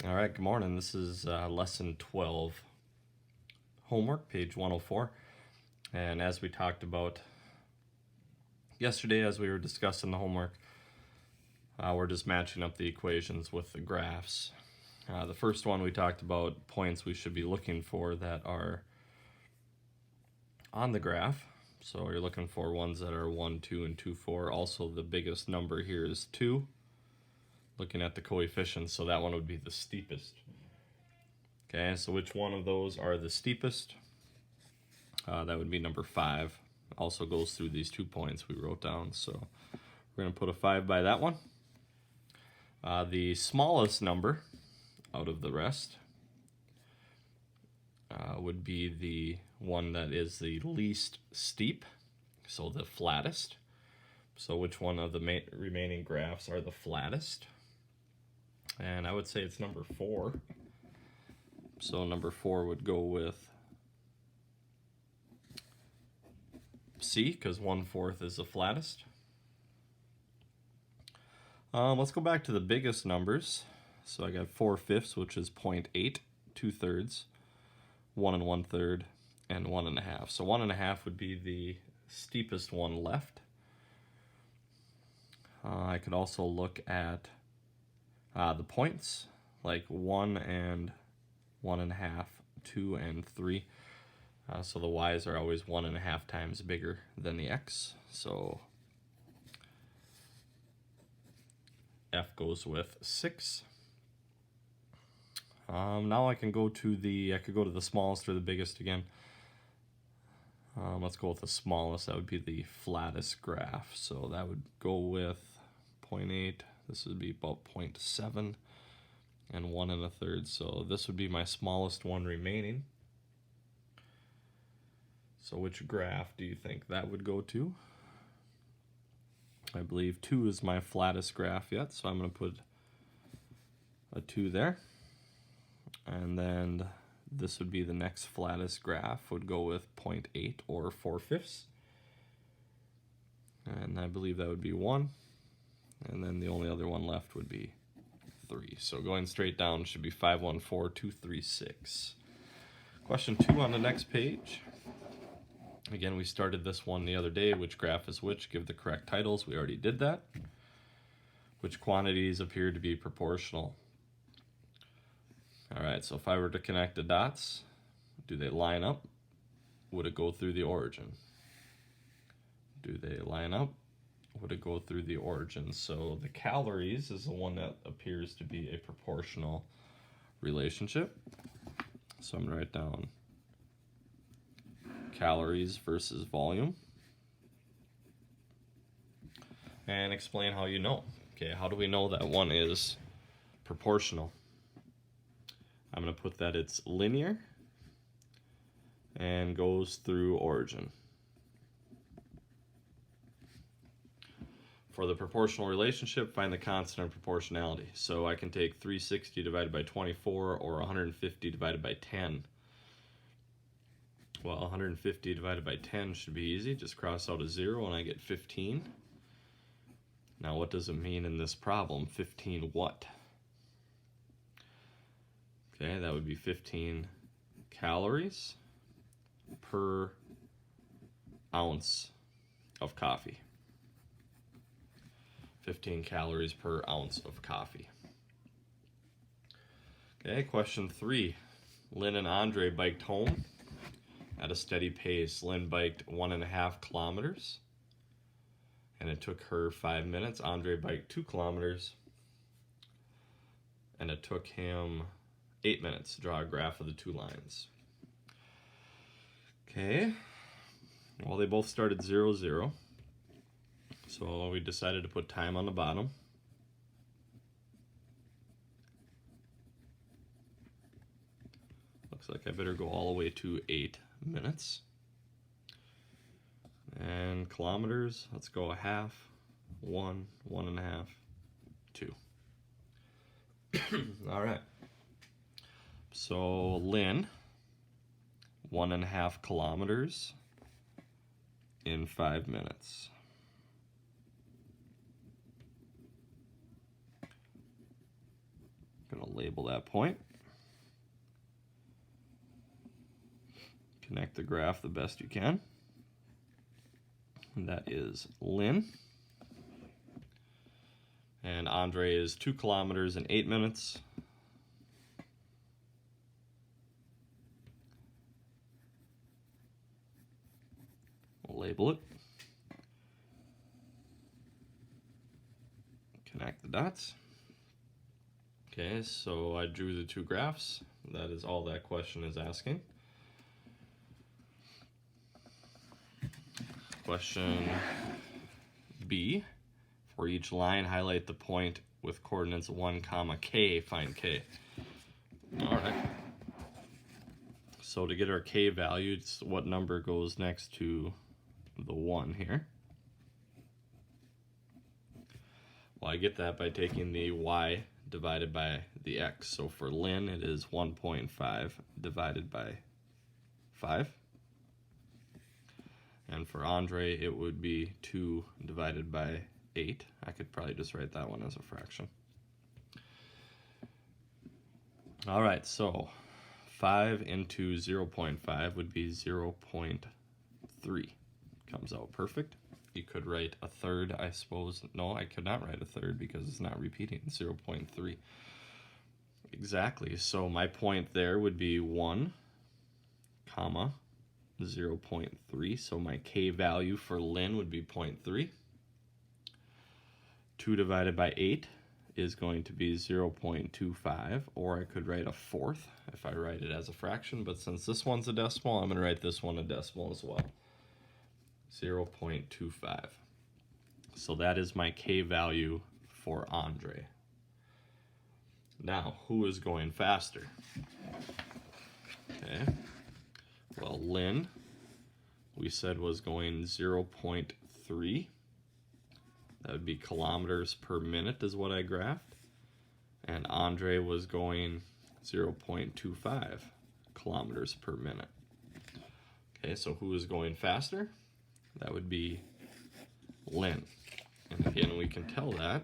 All right, good morning. This is lesson 12, homework, page 104. And as we talked about yesterday, as we were discussing the homework, we're just matching up the equations with the graphs. The first one we talked about points we should be looking for that are on the graph. So you're looking for ones that are 1, 2, and 2, 4. Also, the biggest number here is 2. Looking at the coefficients, so that one would be the steepest. Okay, so which one of those are the steepest? That would be number 5. Also goes through these 2 points we wrote down. So we're going to put a 5 by that one. The smallest number out of the rest would be the one that is the least steep, so the flattest. So which one of the remaining graphs are the flattest? And I would say it's number 4. So number 4 would go with C, because 1/4 is the flattest. Let's go back to the biggest numbers. So I got 4/5, which is 0.8, 2/3, 1 1/3, and 1 1/2. So 1 1/2 would be the steepest one left. I could also look at the points, like 1 and 1 1/2, 2 and 3. So the y's are always 1 1/2 times bigger than the x. So F goes with 6. Now I could go to the smallest or the biggest again. Let's go with the smallest. That would be the flattest graph. So that would go with 0.8. This would be about 0.7 and 1 1/3. So this would be my smallest one remaining. So which graph do you think that would go to? I believe 2 is my flattest graph yet, so I'm going to put a 2 there. And then this would be the next flattest graph, would go with 0.8 or 4/5. And I believe that would be 1. And then the only other one left would be 3. So going straight down should be 5, 1, 4, 2, 3, 6. Question 2 on the next page. Again, we started this one the other day. Which graph is which? Give the correct titles. We already did that. Which quantities appear to be proportional? All right, so if I were to connect the dots, do they line up? Would it go through the origin? Do they line up? Would it go through the origin? So the calories is the one that appears to be a proportional relationship. So I'm going to write down calories versus volume and explain how you know. Okay, how do we know that one is proportional? I'm going to put that it's linear and goes through origin. For the proportional relationship, find the constant of proportionality. So I can take 360 divided by 24 or 150 divided by 10. Well, 150 divided by 10 should be easy. Just cross out a 0 and I get 15. Now what does it mean in this problem? 15 what? Okay, that would be 15 calories per ounce of coffee. 15 calories per ounce of coffee. Okay, question 3. Lynn and Andre biked home at a steady pace. Lynn biked 1.5 kilometers, and it took her 5 minutes. Andre biked 2 kilometers, and it took him 8 minutes. Draw a graph of the 2 lines. Okay, well, they both started 0, 0. So we decided to put time on the bottom. Looks like I better go all the way to 8 minutes. And kilometers, let's go a half, 1, 1.5, 2. All right. So Lynn, 1.5 kilometers in 5 minutes. I'm going to label that point. Connect the graph the best you can. And that is Lynn. And Andre is 2 kilometers and 8 minutes. We'll label it. Connect the dots. Okay, so I drew the 2 graphs. That is all that question is asking. Question B. For each line, highlight the point with coordinates 1, k, find k. Alright. So to get our k value, it's what number goes next to the 1 here. Well, I get that by taking the y divided by the x. So for Lynn, it is 1.5 divided by 5. And for Andre, it would be 2 divided by 8. I could probably just write that one as a fraction. All right, so 5 into 0.5 would be 0.3. Comes out perfect. You could write a third, I suppose. No, I could not write a third because it's not repeating. 0.3. Exactly. So my point there would be 1, comma, 0.3. So my k value for Lynn would be 0.3. 2 divided by 8 is going to be 0.25, or I could write a fourth if I write it as a fraction, but since this one's a decimal, I'm going to write this one a decimal as well. 0.25. So that is my k value for Andre. Now, who is going faster? Okay. Well, Lynn, we said was going 0.3. That would be kilometers per minute is what I graphed. And Andre was going 0.25 kilometers per minute. Okay, so who is going faster? That would be Lynn. And again, we can tell that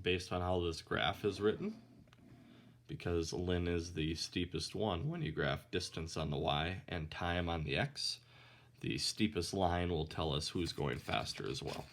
based on how this graph is written, because Lynn is the steepest one when you graph distance on the y and time on the x. The steepest line will tell us who's going faster as well.